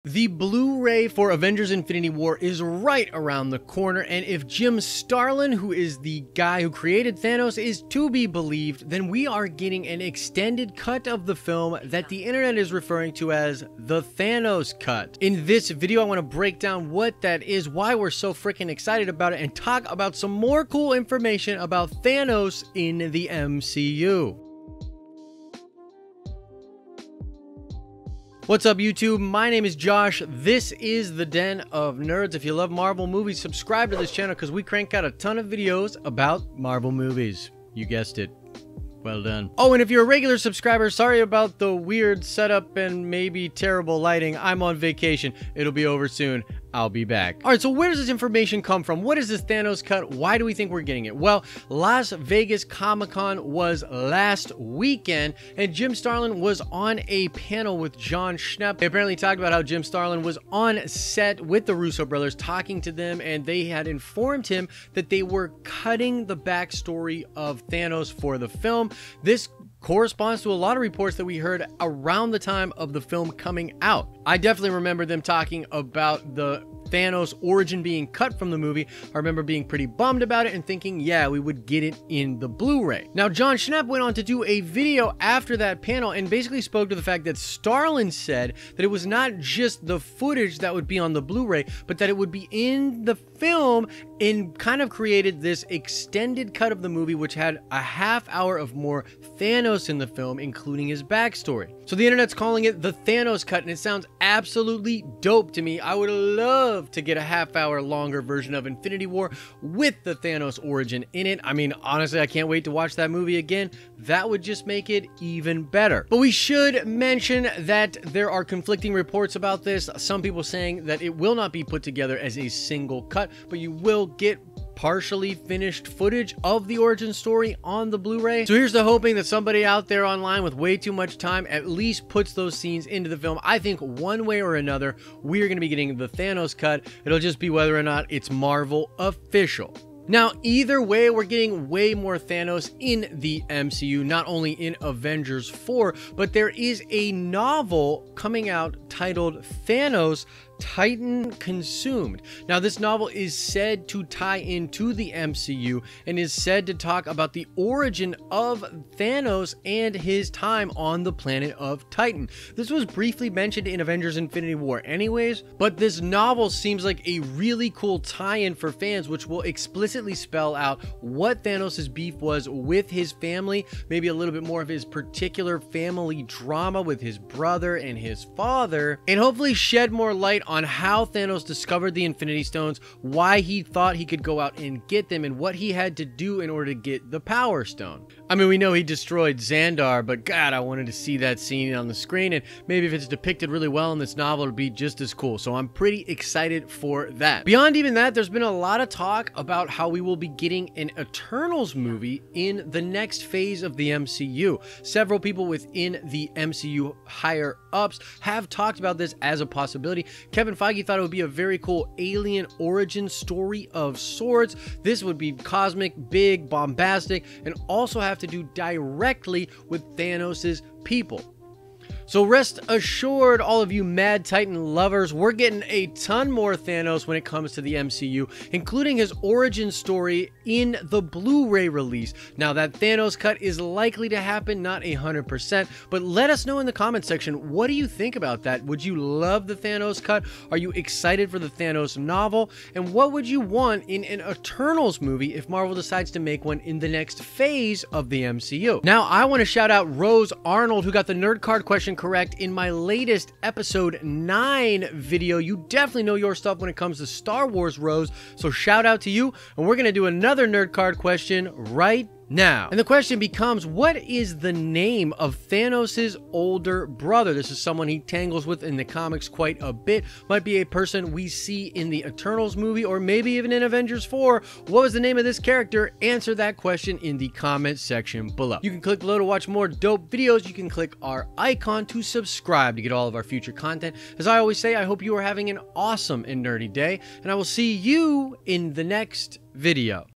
The Blu-ray for Avengers Infinity War is right around the corner, and if Jim Starlin, who is the guy who created Thanos, is to be believed, then we are getting an extended cut of the film that the internet is referring to as the Thanos cut. In this video, I want to break down what that is, why we're so freaking excited about it, and talk about some more cool information about Thanos in the MCU. What's up, YouTube? My name is Josh. This is the Den of Nerds. If you love Marvel movies, subscribe to this channel because we crank out a ton of videos about Marvel movies. You guessed it. Well done. Oh, and if you're a regular subscriber, sorry about the weird setup and maybe terrible lighting. I'm on vacation. It'll be over soon. I'll be back. All right, so where does this information come from? What is this Thanos cut? Why do we think we're getting it? Well, Las Vegas Comic-Con was last weekend, and Jim Starlin was on a panel with Jon Schnepp. They apparently talked about how Jim Starlin was on set with the Russo brothers, talking to them, and they had informed him that they were cutting the backstory of Thanos for the film. This corresponds to a lot of reports that we heard around the time of the film coming out. I definitely remember them talking about the Thanos origin being cut from the movie. I remember being pretty bummed about it and thinking, yeah, we would get it in the Blu-ray. Now, Jon Schnepp went on to do a video after that panel and basically spoke to the fact that Starlin said that it was not just the footage that would be on the Blu-ray, but that it would be in the film, and kind of created this extended cut of the movie, which had a half hour of more Thanos in the film, including his backstory. So the internet's calling it the Thanos cut, and it sounds absolutely dope to me. I would love to get a half-hour longer version of Infinity War with the Thanos origin in it. I mean, honestly, I can't wait to watch that movie again. That would just make it even better. But we should mention that there are conflicting reports about this. Some people saying that it will not be put together as a single cut, but you will get partially finished footage of the origin story on the Blu-ray. So here's to hoping that somebody out there online with way too much time at least puts those scenes into the film. I think one way or another, we're going to be getting the Thanos cut. It'll just be whether or not it's Marvel official. Now, either way, we're getting way more Thanos in the MCU, not only in Avengers 4, but there is a novel coming out titled Thanos Titan Consumed. Now, this novel is said to tie into the MCU and is said to talk about the origin of Thanos and his time on the planet of Titan. This was briefly mentioned in Avengers Infinity War anyways, but this novel seems like a really cool tie-in for fans, which will explicitly spell out what Thanos' beef was with his family, maybe a little bit more of his particular family drama with his brother and his father, and hopefully shed more light on how Thanos discovered the Infinity Stones, why he thought he could go out and get them, and what he had to do in order to get the Power Stone. I mean, we know he destroyed Xandar, but God, I wanted to see that scene on the screen, and maybe if it's depicted really well in this novel, it'll be just as cool. So I'm pretty excited for that. Beyond even that, there's been a lot of talk about how we will be getting an Eternals movie in the next phase of the MCU. Several people within the MCU higher ups have talked about this as a possibility. Kevin Feige thought it would be a very cool alien origin story of sorts. This would be cosmic, big, bombastic, and also have to do directly with Thanos' people. So rest assured, all of you Mad Titan lovers, we're getting a ton more Thanos when it comes to the MCU, including his origin story in the Blu-ray release. Now, that Thanos cut is likely to happen, not 100%, but let us know in the comment section, what do you think about that? Would you love the Thanos cut? Are you excited for the Thanos novel? And what would you want in an Eternals movie if Marvel decides to make one in the next phase of the MCU? Now, I want to shout out Rose Arnold, who got the nerd card question correct in my latest episode 9 video. You definitely know your stuff when it comes to Star Wars, Rose, so shout out to you, and we're gonna do another nerd card question right now. And the question becomes, what is the name of Thanos' older brother? This is someone he tangles with in the comics quite a bit. Might be a person we see in the Eternals movie, or maybe even in Avengers 4. What was the name of this character? Answer that question in the comment section below. You can click below to watch more dope videos. You can click our icon to subscribe to get all of our future content. As I always say, I hope you are having an awesome and nerdy day, and I will see you in the next video.